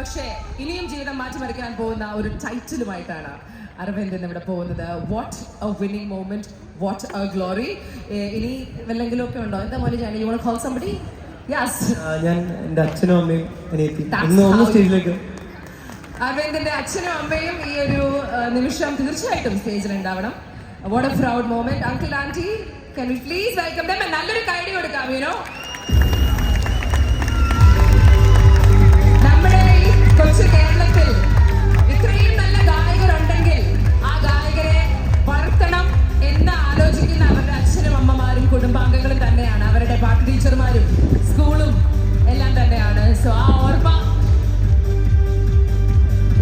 പക്ഷേ ഇനിയും ജീവിതം മാറ്റിമറിക്കാൻ പോകുന്ന ഒരു ടൈറ്റിലുമായിട്ടാണ് അരവിന്ദ് ഇവിടെ പോകുന്നത്. What a winning moment, what a glory. ഇനി വല്ലെങ്കിലും ഒക്കെ ഉണ്ടോ? എന്താ മോനെ ഞാൻ you want to call somebody? Yes, ഞാൻ എൻ്റെ അച്ഛനും അമ്മയും അനിയത്തിയും സ്റ്റേജിലേക്ക്. അരവിന്ദിന്റെ അച്ഛനും അമ്മയും ഈ ഒരു നിമിഷം തീർച്ചയായിട്ടും സ്റ്റേജിൽ ഉണ്ടാവണം. What a proud moment. Uncle aunty, can we please welcome them? നല്ലൊരു കൈഡി കൊടുക്കാം. യുനോ നമ്മുടെ ഈ കൊച്ചു കേരളത്തിൽ ഇത്രയും നല്ല ഗായകരുണ്ടെങ്കിൽ ആ ഗായകരെ വളർത്തണം എന്ന് ആലോചിക്കുന്ന അവരുടെ അച്ഛനും അമ്മമാരും കുടുംബാംഗങ്ങളും തന്നെയാണ്. അവരുടെ പാട്ട് ടീച്ചർമാരും സ്കൂളും എല്ലാം തന്നെയാണ്. സോ ആ ഓർമ്മ,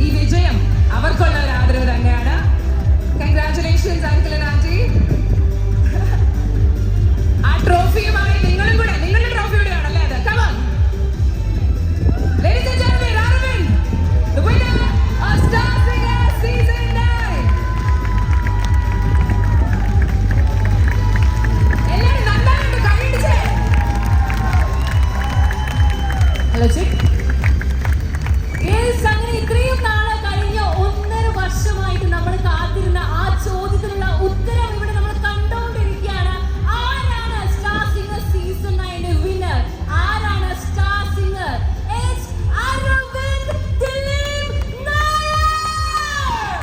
ഈ വിജയം അവർക്കുള്ള ഒരു ആദരവ് തന്നെയാണ്. Congratulations uncle and aunty. ആ ട്രോഫിയുമായി നിങ്ങളും കൂടെ, നിങ്ങളുടെ ട്രോഫി കൂടെയാണല്ലേ അത്? Come on. Ladies and gentlemen, Arvind, the winner of Star Singer Season 9. എല്ലാവരും നന്നായിട്ട് കൈയടിച്ചേ. Hello check. അങ്ങനെ ഇത്രയും നാളെ കഴിഞ്ഞ 1.5 വർഷമായിട്ട് നമ്മൾ കാത്തിരുന്ന ആ ചോദ്യത്തിനുള്ള ഉത്തരം ഇവിടെ നമ്മൾ കണ്ടുകൊണ്ടിരിക്കുകയാണ്. ആരാണ് സ്റ്റാർ സിംഗർ സീസൺ 9 വിന്നർ? ആരാണ് star singer? It's Aravind Dileep Nair.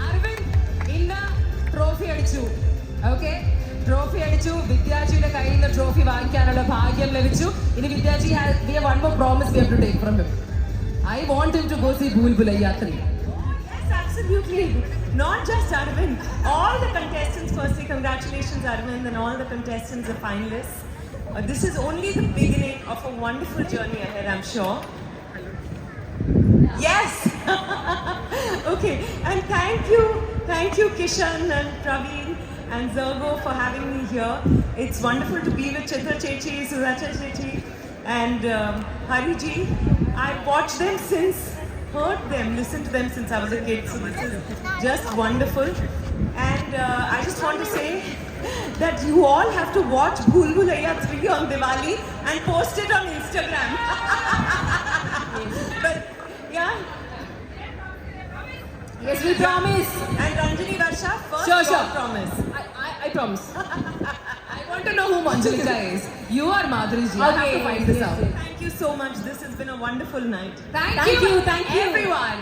Aravind ഇന്ന് ട്രോഫി അടിച്ചു. ഓക്കെ, ട്രോഫി അടിച്ചു. വിദ്യാജിയുടെ കയ്യിൽ നിന്ന് ട്രോഫി വാങ്ങിക്കാനുള്ള ഭാഗ്യം ലഭിച്ചു. ഇനി Vidyaji we have one more promise we have to take from him. I want him to go see Bhool Bhulaiya 3. Yes, absolutely. Not just Arvind. All the contestants, firstly, congratulations Arvind and all the contestants, the finalists. This is only the beginning of a wonderful journey ahead, I'm sure. Yes. Okay, and thank you Kishan and Praveen and Zergo for having me here. It's wonderful to be with Chitra Chechi, Sujata Chechi and Hari Ji. I've watched them since, heard them, listened to them since I was a kid, so this is just wonderful. And I just want to say that you all have to watch Bhool Bhulaiya 3 on Diwali and post it on Instagram. But yeah. Yes, we promise. And Ranjini Varsha, first Sure. promise. I promise. I want to know who Manjalika is. You are Madhuri ji. I have to find this out. Thank you so much. This has been a wonderful night. Thank you everyone.